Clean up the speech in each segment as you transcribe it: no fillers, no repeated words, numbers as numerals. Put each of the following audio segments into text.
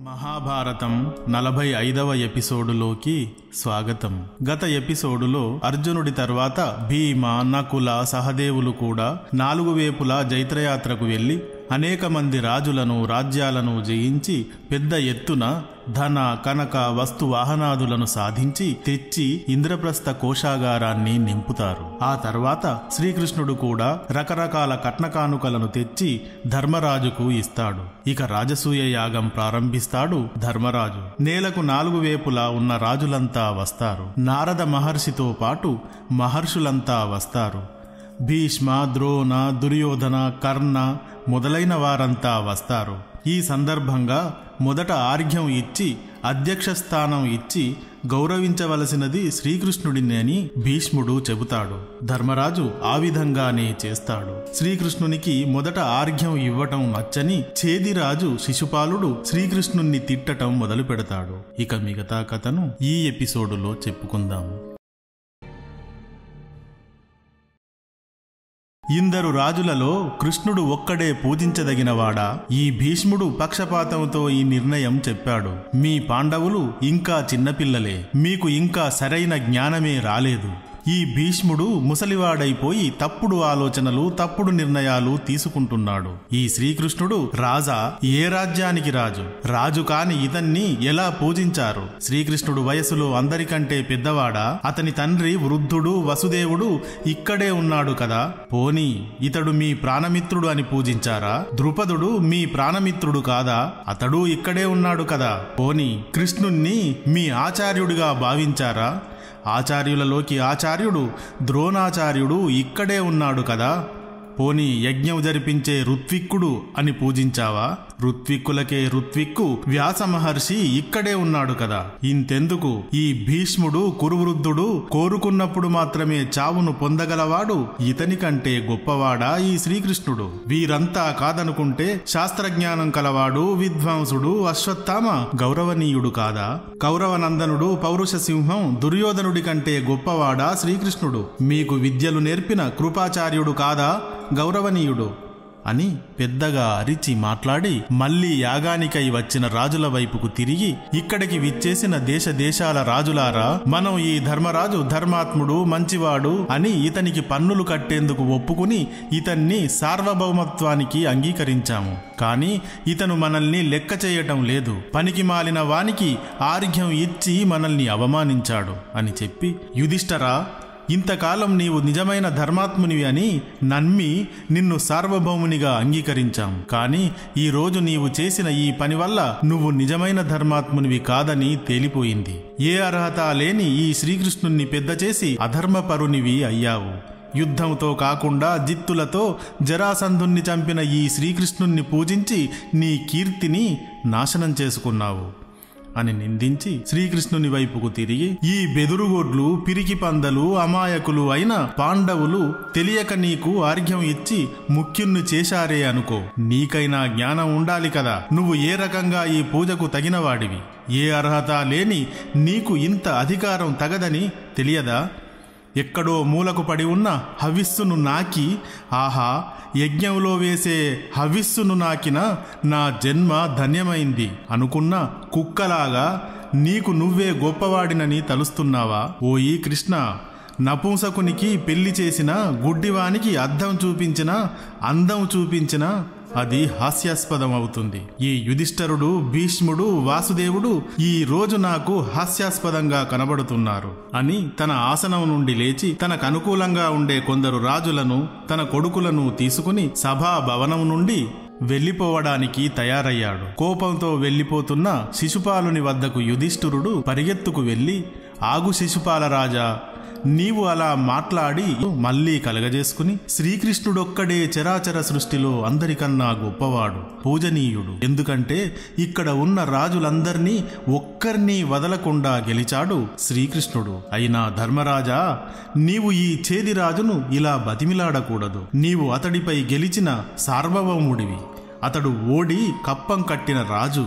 మహాభారతం 45వ ఎపిసోడులోకి స్వాగతం. గత ఎపిసోడులో అర్జునుడి తర్వాత భీమ, నకుల, సహదేవులు కూడా 4 వైపులా జైత్రయాత్రకు వెళ్లి అనేక మంది రాజులను, రాజ్యాలను జయించి పెద్ద ఎత్తున ధన, కనక, వస్తు వాహనాదులను సాధించి తెచ్చి ఇంద్రప్రస్థ కోశాగారాన్ని నింపుతారు. ఆ తర్వాత శ్రీకృష్ణుడు కూడా రకరకాల కట్నకానుకలను తెచ్చి ధర్మరాజుకు ఇస్తాడు. ఇక రాజసూయ యాగం ప్రారంభిస్తాడు ధర్మరాజు. నేలకు 4 వైపులా ఉన్న రాజులంతా వస్తారు. నారద మహర్షితో పాటు మహర్షులంతా వస్తారు. భీష్మ, ద్రోణ, దుర్యోధన, కర్ణ మొదలైన వారంతా వస్తారు. ఈ సందర్భంగా మొదట ఆర్ఘ్యం ఇచ్చి అధ్యక్ష స్థానం ఇచ్చి గౌరవించవలసినది శ్రీకృష్ణుడిని అని భీష్ముడు చెబుతాడు. ధర్మరాజు ఆ విధంగానే చేస్తాడు. శ్రీకృష్ణునికి మొదట ఆర్ఘ్యం ఇవ్వటం నచ్చని ఛేదిరాజు శిశుపాలుడు శ్రీకృష్ణుణ్ణి తిట్టటం మొదలు పెడతాడు. ఇక మిగతా కథను ఈ ఎపిసోడులో చెప్పుకుందాం. ఇందరు రాజులలో కృష్ణుడు ఒక్కడే పూజించదగినవాడా? ఈ భీష్ముడు పక్షపాతంతో ఈ నిర్ణయం చెప్పాడు. మీ పాండవులు ఇంకా చిన్నపిల్లలే, మీకు ఇంకా సరైన జ్ఞానమే రాలేదు. ఈ భీష్ముడు ముసలివాడైపోయి తప్పుడు ఆలోచనలు, తప్పుడు నిర్ణయాలు తీసుకుంటున్నాడు. ఈ శ్రీకృష్ణుడు రాజా? ఏ రాజ్యానికి రాజు? రాజు కాని ఇతన్ని ఎలా పూజించారు? శ్రీకృష్ణుడు వయసులో అందరికంటే పెద్దవాడా? అతని తండ్రి వృద్ధుడు వసుదేవుడు ఇక్కడే ఉన్నాడు కదా. పోనీ ఇతడు మీ ప్రాణమిత్రుడు అని పూజించారా? ద్రుపదుడు మీ ప్రాణమిత్రుడు కాదా? అతడు ఇక్కడే ఉన్నాడు కదా. పోనీ కృష్ణుణ్ణి మీ ఆచార్యుడిగా భావించారా? ఆచార్యులలోకి ఆచార్యుడు ద్రోణాచార్యుడు ఇక్కడే ఉన్నాడు కదా. పోనీ యజ్ఞం జరిపించే ఋత్విక్కుడు అని పూజించావా? ఋత్విక్కులకే ఋత్విక్కు వ్యాస మహర్షి ఇక్కడే ఉన్నాడు కదా. ఇంతెందుకు, ఈ భీష్ముడు కురువృద్ధుడు కోరుకున్నప్పుడు మాత్రమే చావును పొందగలవాడు. ఇతని కంటే గొప్పవాడా ఈ శ్రీకృష్ణుడు? వీరంతా కాదనుకుంటే శాస్త్రజ్ఞానం కలవాడు, విద్వాంసుడు అశ్వత్థామ గౌరవనీయుడు కాదా? కౌరవనందనుడు పౌరుష సింహం దుర్యోధనుడి కంటే గొప్పవాడా శ్రీకృష్ణుడు? మీకు విద్యలు నేర్పిన కృపాచార్యుడు కాదా గౌరవనీయుడు అని పెద్దగా అరిచి మాట్లాడి మళ్లీ యాగానికై వచ్చిన రాజుల వైపుకు తిరిగి, ఇక్కడికి విచ్చేసిన దేశ దేశాల రాజులారా, మనం ఈ ధర్మరాజు ధర్మాత్ముడు, మంచివాడు అని ఇతనికి పన్నులు కట్టేందుకు ఒప్పుకుని ఇతన్ని సార్వభౌమత్వానికి అంగీకరించాము. కానీ ఇతను మనల్ని లెక్క చేయటం లేదు. పనికి మాలిన వానికి ఆర్ఘ్యం ఇచ్చి మనల్ని అవమానించాడు అని చెప్పి, యుధిష్ఠరా, ఇంతకాలం నీవు నిజమైన ధర్మాత్మునివి అని నమ్మి నిన్ను సార్వభౌమునిగా అంగీకరించాం. కానీ ఈ రోజు నీవు చేసిన ఈ పని వల్ల నువ్వు నిజమైన ధర్మాత్మునివి కాదని తేలిపోయింది. ఏ అర్హత లేని ఈ శ్రీకృష్ణుణ్ణి పెద్ద చేసి అధర్మపరునివి అయ్యావు. యుద్ధంతో కాకుండా జిత్తులతో జరాసంధుణ్ణి చంపిన ఈ శ్రీకృష్ణుణ్ణి పూజించి నీ కీర్తిని నాశనం చేసుకున్నావు అని నిందించి శ్రీకృష్ణుని వైపుకు తిరిగి, ఈ బెదురుగోడ్లు, పిరికి పందలు, అమాయకులు అయిన పాండవులు తెలియక నీకు ఆర్ఘ్యం ఇచ్చి ముఖ్యుణ్ణి చేశారే అనుకో. నీకైనా జ్ఞానం ఉండాలి కదా. నువ్వు ఏ రకంగా ఈ పూజకు తగినవాడివి? ఏ అర్హత లేని నీకు ఇంత అధికారం తగదని తెలియదా? ఎక్కడో మూలకు పడి ఉన్న హవిస్సును నాకి, ఆహా, యజ్ఞంలో వేసే హవిస్సును నాకిన నా జన్మ ధన్యమైంది అనుకున్న కుక్కలాగా నీకు నువ్వే గొప్పవాడినని తలుస్తున్నావా? ఓయి కృష్ణ, నపుంసకునికి పెళ్లి చేసిన, గుడ్డివానికి అద్దం చూపించిన, అందం చూపించిన అది హాస్యాస్పదం అవుతుంది. ఈ యుధిష్ఠరుడు, భీష్ముడు, వాసుదేవుడు ఈ రోజు నాకు హాస్యాస్పదంగా కనబడుతున్నారు అని తన ఆసనం నుండి లేచి తనకు అనుకూలంగా ఉండే కొందరు రాజులను, తన కొడుకులను తీసుకుని సభా భవనం నుండి వెళ్లిపోవడానికి తయారయ్యాడు. కోపంతో వెళ్లిపోతున్న శిశుపాలుని వద్దకు యుధిష్ఠిరుడు పరిగెత్తుకు వెళ్లి, ఆగు శిశుపాల రాజా, నీవు అలా మాట్లాడి మళ్లీ కలగజేసుకుని, శ్రీకృష్ణుడొక్కడే చరాచర సృష్టిలో అందరికన్నా గొప్పవాడు, పూజనీయుడు. ఎందుకంటే ఇక్కడ ఉన్న రాజులందర్నీ ఒక్కర్నీ వదలకుండా గెలిచాడు శ్రీకృష్ణుడు. అయినా ధర్మరాజా, నీవు ఈ ఛేదిరాజును ఇలా బతిమిలాడకూడదు. నీవు అతడిపై గెలిచిన సార్వభౌముడివి. అతడు ఓడి కప్పం కట్టిన రాజు.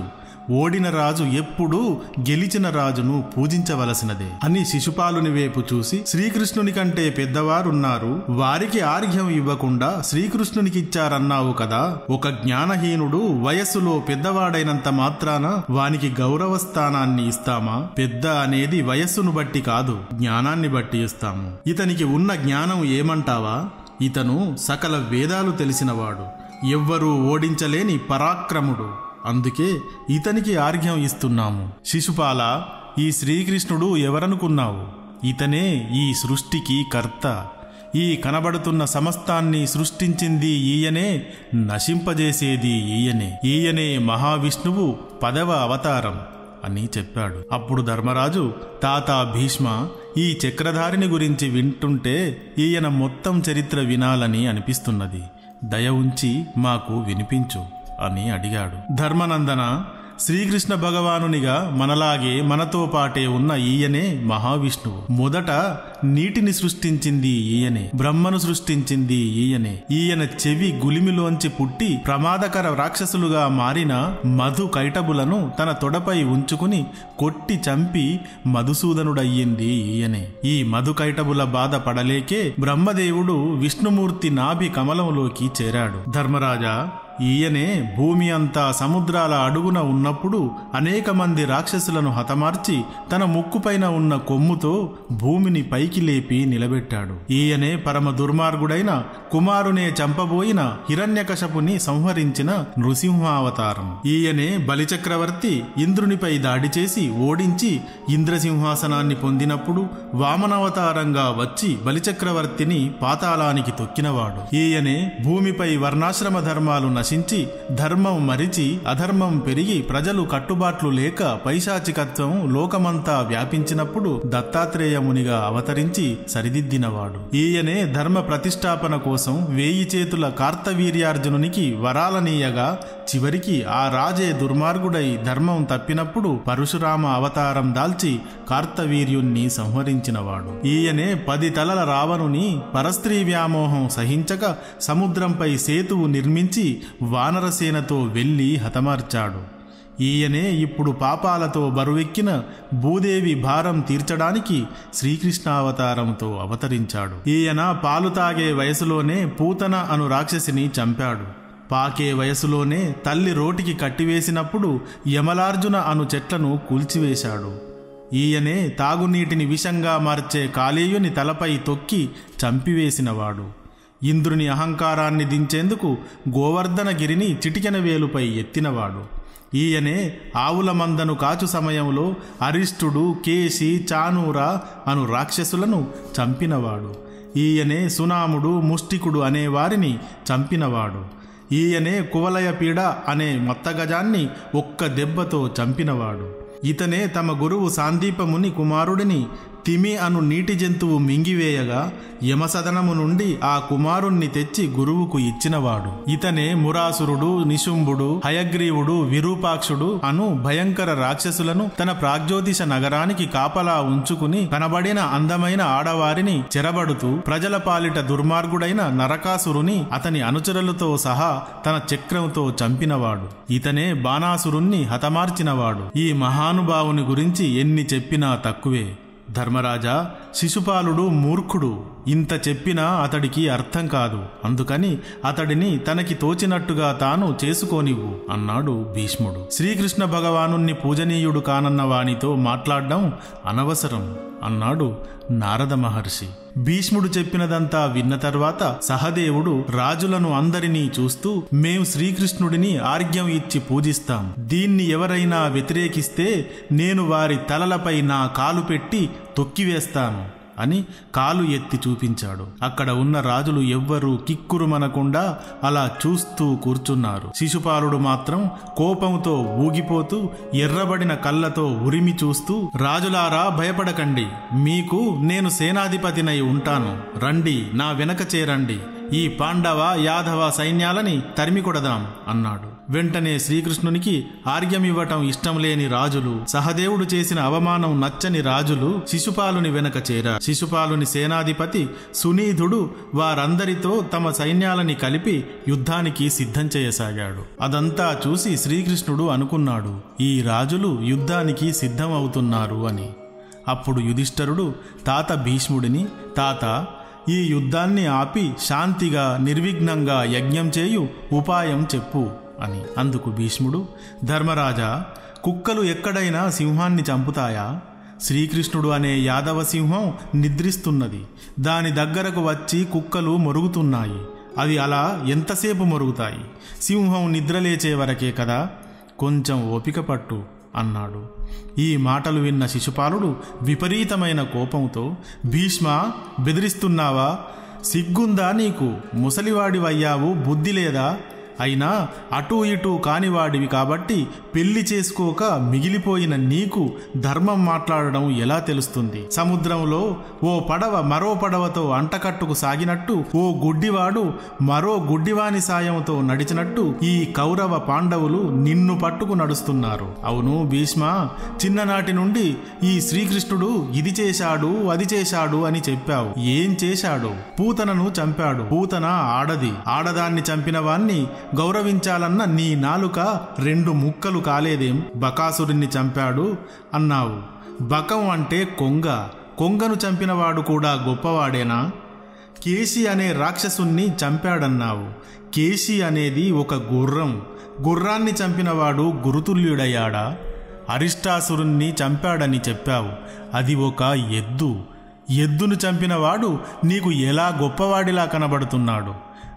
ఓడిన రాజు ఎప్పుడూ గెలిచిన రాజును పూజించవలసినదే అని శిశుపాలుని వైపు చూసి, శ్రీకృష్ణుని కంటే పెద్దవారున్నారు, వారికి ఆర్ఘ్యం ఇవ్వకుండా శ్రీకృష్ణునికిచ్చారన్నావు కదా, ఒక జ్ఞానహీనుడు వయస్సులో పెద్దవాడైనంత మాత్రాన వానికి గౌరవ స్థానాన్ని ఇస్తామా? పెద్ద అనేది వయస్సును బట్టి కాదు, జ్ఞానాన్ని బట్టి ఇస్తాము. ఇతనికి ఉన్న జ్ఞానం ఏమంటావా? ఇతను సకల వేదాలు తెలిసినవాడు, ఎవ్వరూ ఓడించలేని పరాక్రముడు, అందుకే ఇతనికి ఆర్ఘ్యం ఇస్తున్నాము. శిశుపాల, ఈ శ్రీకృష్ణుడు ఎవరనుకున్నావు? ఇతనే ఈ సృష్టికి కర్త. ఈ కనబడుతున్న సమస్తాన్ని సృష్టించింది ఈయనే, నశింపజేసేది ఈయనే. ఈయనే మహావిష్ణువు 10వ అవతారం అని చెప్పాడు. అప్పుడు ధర్మరాజు, తాత భీష్మ, ఈ చక్రధారిని గురించి వింటుంటే ఈయన మొత్తం చరిత్ర వినాలని అనిపిస్తున్నది, దయ ఉంచి మాకు వినిపించు అని అడిగాడు. ధర్మనందన, శ్రీకృష్ణ భగవానునిగా మనలాగే మనతో పాటే ఉన్న ఈయనే మహావిష్ణువు. మొదట నీటిని సృష్టించింది ఈయనే, బ్రహ్మను సృష్టించింది ఈయనే. ఈయన చెవి గులిమిలోంచి పుట్టి ప్రమాదకర రాక్షసులుగా మారిన మధు కైటబులను తన తొడపై ఉంచుకుని కొట్టి చంపి మధుసూదనుడయ్యింది ఈయనే. ఈ మధు కైటబుల బాధ పడలేకే బ్రహ్మదేవుడు విష్ణుమూర్తి నాభి కమలంలోకి చేరాడు. ధర్మరాజా, ఈయనే భూమి అంతా సముద్రాల అడుగున ఉన్నప్పుడు అనేక మంది రాక్షసులను హతమార్చి తన ముక్కుపైన ఉన్న కొమ్ముతో భూమిని పైకి లేపి నిలబెట్టాడు. ఈయనే పరమ దుర్మార్గుడైన కుమారునే చంపబోయిన హిరణ్యకశపుని సంహరించిన నృసింహావతారం. ఈయనే బలిచక్రవర్తి ఇంద్రునిపై దాడి చేసి ఓడించి ఇంద్రసింహాసనాన్ని పొందినప్పుడు వామనావతారంగా వచ్చి బలిచక్రవర్తిని పాతాళానికి తొక్కినవాడు. ఈయనే భూమిపై వర్ణాశ్రమ ధర్మాలు నశించి ధర్మం మరిచి అధర్మం పెరిగి ప్రజలు కట్టుబాట్లు లేక పైశాచికత్వం లోకమంతా వ్యాపించినప్పుడు దత్తాత్రేయమునిగా అవతరించి సరిదిద్దినవాడు. ఈయనే ధర్మ ప్రతిష్టాపన కోసం 1000 చేతుల కార్తవీర్యార్జునునికి వరాలనీయగా చివరికి ఆ రాజే దుర్మార్గుడై ధర్మం తప్పినప్పుడు పరశురామ అవతారం దాల్చి కార్తవీర్యుణ్ణి సంహరించినవాడు. ఈయనే 10 తలల రావణుని పరస్త్రీ వ్యామోహం సహించక సముద్రంపై సేతువు నిర్మించి వానరసేనతో వెళ్లి హతమార్చాడు. ఈయనే ఇప్పుడు పాపాలతో బరువెక్కిన భూదేవి భారం తీర్చడానికి శ్రీకృష్ణావతారంతో అవతరించాడు. ఈయన పాలు తాగే వయసులోనే పూతన అను రాక్షసిని చంపాడు. పాకే వయసులోనే తల్లి రోటికి కట్టివేసినప్పుడు యమలార్జున అను చెట్లను కూల్చివేశాడు. ఈయనే తాగునీటిని విషంగా మార్చే కాళీయుని తలపై తొక్కి చంపివేసినవాడు. ఇంద్రుని అహంకారాన్ని దించేందుకు గోవర్ధనగిరిని చిటికెన వేలుపై ఎత్తినవాడు. ఈయనే ఆవుల మందను కాచు సమయంలో అరిష్టుడు, కేశి, చానూర అను రాక్షసులను చంపినవాడు. ఈయనే సునాముడు, ముష్టికుడు అనే వారిని చంపినవాడు. ఈయనే కువలయపీడ అనే మత్తగజాన్ని ఒక్క దెబ్బతో చంపినవాడు. ఇతనే తమ గురువు సాందీపముని కుమారుడిని తిమి అను నీటి జంతువు మింగివేయగా యమసదనము నుండి ఆ కుమారుణ్ణి తెచ్చి గురువుకు ఇచ్చినవాడు. ఇతనే మురాసురుడు, నిశుంభుడు, హయగ్రీవుడు, విరూపాక్షుడు అను భయంకర రాక్షసులను తన ప్రాగ్జ్యోతిష నగరానికి కాపలా ఉంచుకుని కనబడిన అందమైన ఆడవారిని చెరబడుతూ ప్రజల పాలిట దుర్మార్గుడైన నరకాసురుని అతని అనుచరులతో సహా తన చక్రంతో చంపినవాడు. ఇతనే బాణాసురుణ్ణి హతమార్చినవాడు. ఈ మహానుభావుని గురించి ఎన్ని చెప్పినా తక్కువే. ధర్మరాజా, శిశుపాలుడు మూర్ఖుడు, ఇంత చెప్పినా అతడికి అర్థం కాదు, అందుకని అతడిని తనకి తోచినట్టుగా తాను చేసుకోనివ్వు అన్నాడు భీష్ముడు. శ్రీకృష్ణ భగవానుణ్ణి పూజనీయుడు కానన్న వానితో మాట్లాడడం అనవసరం అన్నాడు నారద మహర్షి. భీష్ముడు చెప్పినదంతా విన్న తర్వాత సహదేవుడు రాజులను అందరినీ చూస్తూ, మేం శ్రీకృష్ణుడిని ఆర్ఘ్యం ఇచ్చి పూజిస్తాం, దీన్ని ఎవరైనా వ్యతిరేకిస్తే నేను వారి తలలపై నా కాలు పెట్టి తొక్కివేస్తాను అని కాలు ఎత్తి చూపించాడు. అక్కడ ఉన్న రాజులు ఎవ్వరూ కిక్కురుమనకుండా అలా చూస్తూ కూర్చున్నారు. శిశుపాలుడు మాత్రం కోపంతో ఊగిపోతూ ఎర్రబడిన కళ్ళతో ఉరిమి చూస్తూ, రాజులారా భయపడకండి, మీకు నేను సేనాధిపతినై ఉంటాను, రండి నా వెనక చేరండి, ఈ పాండవ యాదవ సైన్యాలని తరిమికొడదాం అన్నాడు. వెంటనే శ్రీకృష్ణునికి ఆర్ఘ్యమివ్వటం ఇష్టం లేని రాజులు, సహదేవుడు చేసిన అవమానం నచ్చని రాజులు శిశుపాలుని వెనక చేరారు. శిశుపాలుని సేనాధిపతి సునీధుడు వారందరితో తమ సైన్యాలని కలిపి యుద్ధానికి సిద్ధం చేయసాగాడు. అదంతా చూసి శ్రీకృష్ణుడు అనుకున్నాడు, ఈ రాజులు యుద్ధానికి సిద్ధం అవుతున్నారు అని. అప్పుడు యుధిష్ఠరుడు తాత భీష్ముడిని, తాత, ఈ యుద్ధాన్ని ఆపి శాంతిగా నిర్విఘ్నంగా యజ్ఞం చేయు ఉపాయం చెప్పు అని. అందుకు భీష్ముడు, ధర్మరాజా, కుక్కలు ఎక్కడైనా సింహాన్ని చంపుతాయా? శ్రీకృష్ణుడు అనే యాదవ సింహం నిద్రిస్తున్నది. దాని దగ్గరకు వచ్చి కుక్కలు మొరుగుతున్నాయి. అవి అలా ఎంతసేపు మొరుగుతాయి? సింహం నిద్రలేచే వరకే కదా, కొంచెం ఓపిక పట్టు అన్నాడు. ఈ మాటలు విన్న శిశుపాలుడు విపరీతమైన కోపంతో, భీష్మ, బెదిరిస్తున్నావా? సిగ్గుందా నీకు? ముసలివాడివయ్యావు, బుద్ధి లేదా? అయినా అటూ ఇటూ కానివాడివి కాబట్టి పెళ్లి చేసుకోక మిగిలిపోయిన నీకు ధర్మం మాట్లాడడం ఎలా తెలుస్తుంది? సముద్రంలో ఓ పడవ మరో పడవతో అంటకట్టుకు సాగినట్టు ఓ గుడ్డివాడు మరో గుడ్డివాని సాయంతో నడిచినట్టు ఈ కౌరవ పాండవులు నిన్ను పట్టుకు నడుస్తున్నారు. అవును భీష్మ, చిన్ననాటి నుండి ఈ శ్రీకృష్ణుడు ఇది చేశాడు అది చేశాడు అని చెప్పావు. ఏం చేశాడు? పూతనను చంపాడు. పూతన ఆడది. ఆడదాన్ని చంపిన వాణ్ణి గౌరవించాలన్న నీ నాలుక 2 ముక్కలు కాలేదేం? బకాసురుణ్ణి చంపాడు అన్నావు. బకం అంటే కొంగ. కొంగను చంపినవాడు కూడా గొప్పవాడేనా? కేశి అనే రాక్షసుణ్ణి చంపాడన్నావు. కేశి అనేది ఒక గుర్రం. గుర్రాన్ని చంపినవాడు గురుతుల్యుడయ్యాడా? అరిష్టాసురుణ్ణి చంపాడని చెప్పావు. అది ఒక ఎద్దు. ఎద్దును చంపినవాడు నీకు ఎలా గొప్పవాడిలా కనబడుతున్నాడు?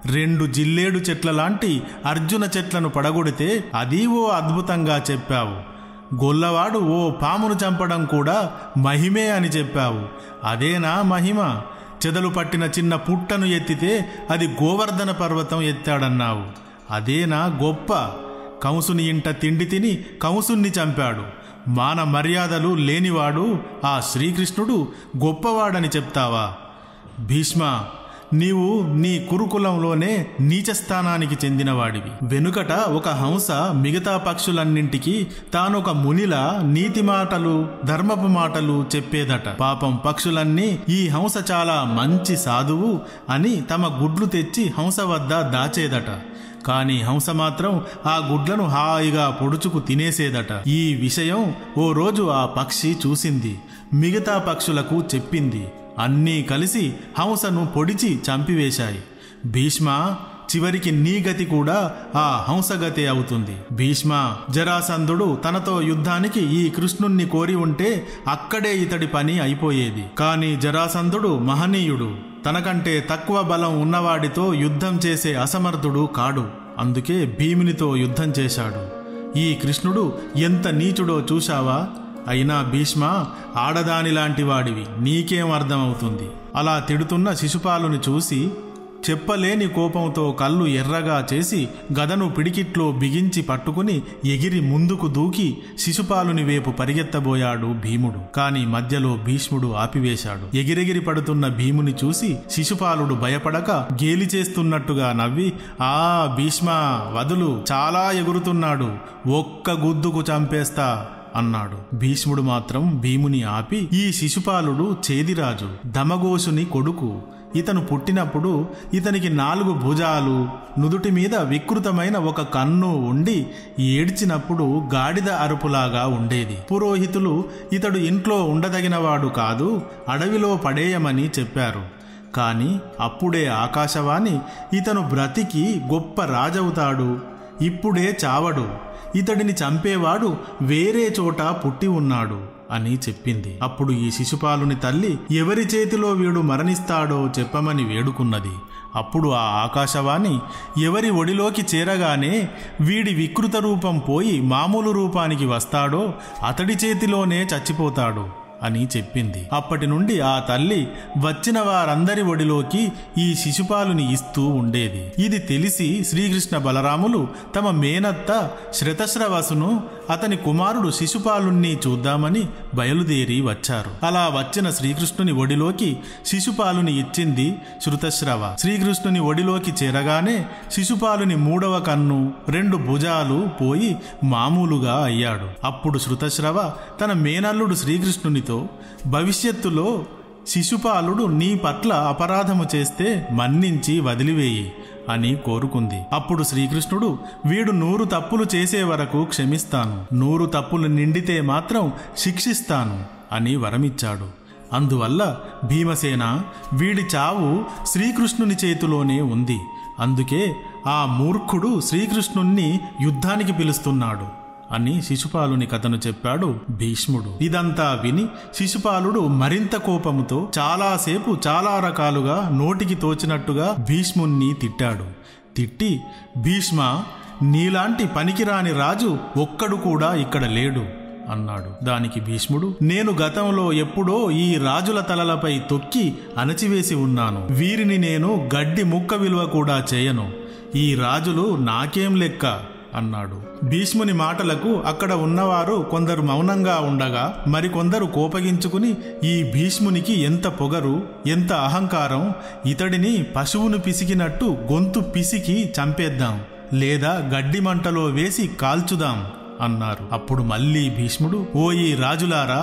2 జిల్లేడు చెట్ల లాంటి అర్జున చెట్లను పడగొడితే అది ఓ అద్భుతంగా చెప్పావు. గొల్లవాడు ఓ పామును చంపడం కూడా మహిమే అని చెప్పావు. అదేనా మహిమ? చెదలు పట్టిన చిన్న పుట్టను ఎత్తితే అది గోవర్ధన పర్వతం ఎత్తాడన్నావు. అదేనా గొప్ప? కంసుని ఇంట తిండి తిని కంసుణ్ణి చంపాడు. మాన మర్యాదలు లేనివాడు ఆ శ్రీకృష్ణుడు గొప్పవాడని చెప్తావా? భీష్మ, నీవు నీ కురుకులంలోనే నీచస్థానానికి చెందినవాడివి. వెనుకట ఒక హంస మిగతా పక్షులన్నింటికి తానొక మునిలా నీతి మాటలు ధర్మపు మాటలు చెప్పేదట. పాపం పక్షులన్నీ ఈ హంస చాలా మంచి సాధువు అని తమ గుడ్లు తెచ్చి హంస వద్ద దాచేదట. కానీ హంస మాత్రం ఆ గుడ్లను హాయిగా పొడుచుకు తినేసేదట. ఈ విషయం ఓ రోజు ఆ పక్షి చూసింది. మిగతా పక్షులకు చెప్పింది. అన్నీ కలిసి హంసను పొడిచి చంపివేశాయి. భీష్మ, చివరికి నీ గతి కూడా ఆ హంసగతే అవుతుంది. భీష్మ, జరాసంధుడు తనతో యుద్ధానికి ఈ కృష్ణుణ్ణి కోరి ఉంటే అక్కడే ఇతడి పని అయిపోయేది. కానీ జరాసంధుడు మహనీయుడు. తనకంటే తక్కువ బలం ఉన్నవాడితో యుద్ధం చేసే అసమర్థుడు కాడు. అందుకే భీమునితో యుద్ధం చేశాడు. ఈ కృష్ణుడు ఎంత నీచుడో చూశావా? అయినా భీష్మ, ఆడదానిలాంటి వాడివి, నీకేం అర్థమవుతుంది? అలా తిడుతున్న శిశుపాలుని చూసి చెప్పలేని కోపంతో కళ్ళు ఎర్రగా చేసి గదను పిడికిట్లో బిగించి పట్టుకుని ఎగిరి ముందుకు దూకి శిశుపాలుని వైపు పరిగెత్తబోయాడు భీముడు. కాని మధ్యలో భీష్ముడు ఆపివేశాడు. ఎగిరెగిరి పడుతున్న భీముని చూసి శిశుపాలుడు భయపడక గేలి చేస్తున్నట్టుగా నవ్వి, ఆ భీష్మ, వదులు, చాలా ఎగురుతున్నాడు, ఒక్క గుద్దుకు చంపేస్తా అన్నాడు. భీష్ముడు మాత్రం భీముని ఆపి, ఈ శిశుపాలుడు చేదిరాజు, దమఘోషుని కొడుకు. ఇతను పుట్టినప్పుడు ఇతనికి 4 భుజాలు, నుదుటి మీద వికృతమైన ఒక కన్ను ఉండి ఏడ్చినప్పుడు గాడిద అరుపులాగా ఉండేది. పురోహితులు ఇతడు ఇంట్లో ఉండదగినవాడు కాదు, అడవిలో పడేయమని చెప్పారు. కాని అప్పుడే ఆకాశవాణి ఇతను బ్రతికి గొప్ప రాజవుతాడు, ఇప్పుడే చావడు, ఇతడిని చంపేవాడు వేరే చోట పుట్టి ఉన్నాడు అని చెప్పింది. అప్పుడు ఈ శిశుపాలుని తల్లి ఎవరి చేతిలో వీడు మరణిస్తాడో చెప్పమని వేడుకున్నది. అప్పుడు ఆ ఆకాశవాణి ఎవరి ఒడిలోకి చేరగానే వీడి వికృత రూపం పోయి మామూలు రూపానికి వస్తాడో అతడి చేతిలోనే చచ్చిపోతాడు అని చెప్పింది. అప్పటి నుండి ఆ తల్లి వచ్చిన వారందరి ఒడిలోకి ఈ శిశుపాలుని ఇస్తూ ఉండేది. ఇది తెలిసి శ్రీకృష్ణ బలరాములు తమ మేనత్త శ్రుతశ్రవసును అతని కుమారుడు శిశుపాలుణ్ణి చూద్దామని బయలుదేరి వచ్చారు. అలా వచ్చిన శ్రీకృష్ణుని ఒడిలోకి శిశుపాలుని ఇచ్చింది శ్రుతశ్రవ. శ్రీకృష్ణుని ఒడిలోకి చేరగానే శిశుపాలుని 3వ కన్ను 2 భుజాలు పోయి మామూలుగా అయ్యాడు. అప్పుడు శ్రుతశ్రవ తన మేనల్లుడు శ్రీకృష్ణునితో, భవిష్యత్తులో శిశుపాలుడు నీ పట్ల అపరాధము చేస్తే మన్నించి వదిలివేయి అని కోరుకుంది. అప్పుడు శ్రీకృష్ణుడు, వీడు 100 తప్పులు చేసే వరకు క్షమిస్తాను, 100 తప్పులు నిండితే మాత్రం శిక్షిస్తాను అని వరమిచ్చాడు. అందువల్ల భీమసేన, వీడి చావు శ్రీకృష్ణుని చేతిలోనే ఉంది. అందుకే ఆ మూర్ఖుడు శ్రీకృష్ణుణ్ణి యుద్ధానికి పిలుస్తున్నాడు అని శిశుపాలుని కథను చెప్పాడు భీష్ముడు. ఇదంతా విని శిశుపాలుడు మరింత కోపముతో చాలాసేపు చాలా రకాలుగా నోటికి తోచినట్టుగా భీష్ముణ్ణి తిట్టాడు. తిట్టి, భీష్మ, నీలాంటి పనికిరాని రాజు ఒక్కడు కూడా ఇక్కడ లేడు అన్నాడు. దానికి భీష్ముడు, నేను గతంలో ఎప్పుడో ఈ రాజుల తలలపై తొక్కి అణచివేసి ఉన్నాను. వీరిని నేను గడ్డి ముక్క విలువ కూడా చేయను. ఈ రాజులు నాకేం లెక్క అన్నాడు. భీష్ముని మాటలకు అక్కడ ఉన్నవారు కొందరు మౌనంగా ఉండగా మరికొందరు కోపగించుకుని, ఈ భీష్మునికి ఎంత పొగరు, ఎంత అహంకారం, ఇతడిని పశువును పిసికినట్టు గొంతు పిసికి చంపేద్దాం, లేదా గడ్డి మంటలో వేసి కాల్చుదాం అన్నారు. అప్పుడు మళ్ళీ భీష్ముడు, ఓ ఈ రాజులారా,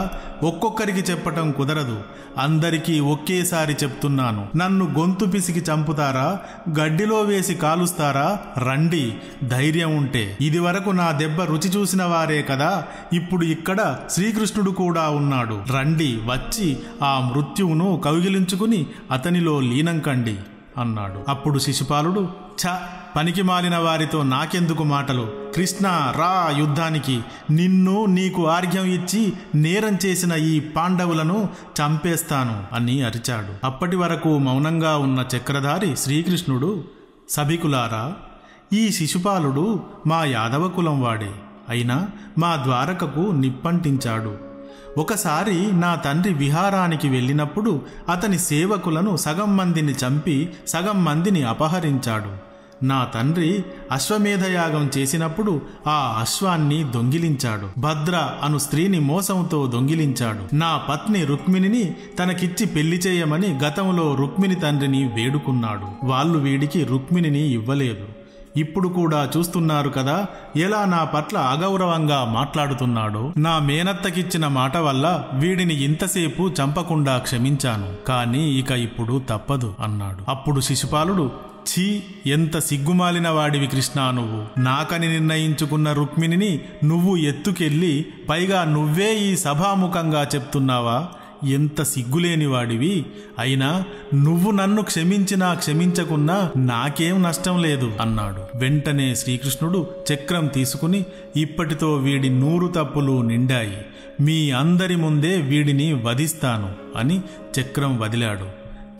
ఒక్కొక్కరికి చెప్పటం కుదరదు, అందరికీ ఒకేసారి చెప్తున్నాను. నన్ను గొంతు పిసికి చంపుతారా, గడ్డిలో వేసి కాలుస్తారా? రండి, ధైర్యం ఉంటే. ఇది వరకు నా దెబ్బ రుచి చూసిన వారే కదా, ఇప్పుడు ఇక్కడ శ్రీకృష్ణుడు కూడా ఉన్నాడు. రండి, వచ్చి ఆ మృత్యువును కౌగిలించుకుని అతనిలో లీనం కండి అన్నాడు. అప్పుడు శిశుపాలుడు, పనికి మాలిన వారితో నాకెందుకు మాటలు, కృష్ణ రా యుద్ధానికి, నిన్ను నీకు ఆర్ఘ్యం ఇచ్చి నేరం చేసిన ఈ పాండవులను చంపేస్తాను అని అరిచాడు. అప్పటి వరకు మౌనంగా ఉన్న చక్రధారి శ్రీకృష్ణుడు, సభికులారా, ఈ శిశుపాలుడు మా యాదవ కులం వాడే, అయినా మా ద్వారకకు నిప్పంటించాడు. ఒకసారి నా తండ్రి విహారానికి వెళ్ళినప్పుడు అతని సేవకులను సగం మందిని చంపి సగం మందిని అపహరించాడు. నా తండ్రి అశ్వమేధయాగం చేసినప్పుడు ఆ అశ్వాన్ని దొంగిలించాడు. భద్ర అను స్త్రీని మోసంతో దొంగిలించాడు. నా పత్ని రుక్మిణిని తనకిచ్చి పెళ్లి చేయమని గతంలో రుక్మిణి తండ్రిని వేడుకున్నాడు. వాళ్ళు వీడికి రుక్మిణిని ఇవ్వలేదు. ఇప్పుడు కూడా చూస్తున్నారు కదా ఎలా నా పట్ల అగౌరవంగా మాట్లాడుతున్నాడో. నా మేనత్తకిచ్చిన మాట వల్ల వీడిని ఇంతసేపు చంపకుండా క్షమించాను, కానీ ఇక ఇప్పుడు తప్పదు అన్నాడు. అప్పుడు శిశుపాలుడు, ఛీ, ఎంత సిగ్గుమాలిన వాడివి కృష్ణ, నువ్వు నాకని నిర్ణయించుకున్న రుక్మిణిని నువ్వు ఎత్తుకెళ్ళి పైగా నువ్వే ఈ సభాముఖంగా చెప్తున్నావా? ఎంత సిగ్గులేని వాడివి. అయినా నువ్వు నన్ను క్షమించినా క్షమించకున్నా నాకేం నష్టం లేదు అన్నాడు. వెంటనే శ్రీకృష్ణుడు చక్రం తీసుకుని, ఇప్పటితో వీడి 100 తప్పులు నిండాయి, మీ అందరి ముందే వీడిని వధిస్తాను అని చక్రం వదిలాడు.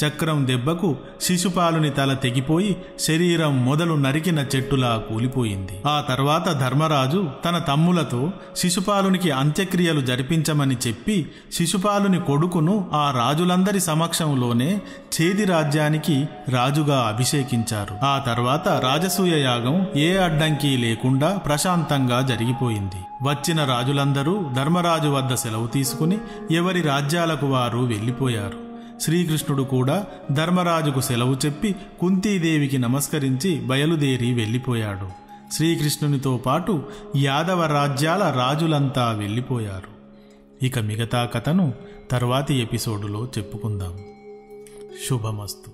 చక్రం దెబ్బకు శిశుపాలుని తల తెగిపోయి శరీరం మొదలు నరికిన చెట్టులా కూలిపోయింది. ఆ తర్వాత ధర్మరాజు తన తమ్ములతో శిశుపాలునికి అంత్యక్రియలు జరిపించమని చెప్పి శిశుపాలుని కొడుకును ఆ రాజులందరి సమక్షంలోనే ఛేది రాజ్యానికి రాజుగా అభిషేకించారు. ఆ తర్వాత రాజసూయ యాగం ఏ అడ్డంకి లేకుండా ప్రశాంతంగా జరిగిపోయింది. వచ్చిన రాజులందరూ ధర్మరాజు వద్ద సెలవు తీసుకుని ఎవరి రాజ్యాలకు వారు వెళ్ళిపోయారు. శ్రీకృష్ణుడు కూడా ధర్మరాజుకు సెలవు చెప్పి కుంతీదేవికి నమస్కరించి బయలుదేరి వెళ్ళిపోయాడు. శ్రీకృష్ణునితో పాటు యాదవ రాజ్యాల రాజులంతా వెళ్ళిపోయారు. ఇక మిగతా కథను తర్వాతి ఎపిసోడులో చెప్పుకుందాం. శుభమస్తు.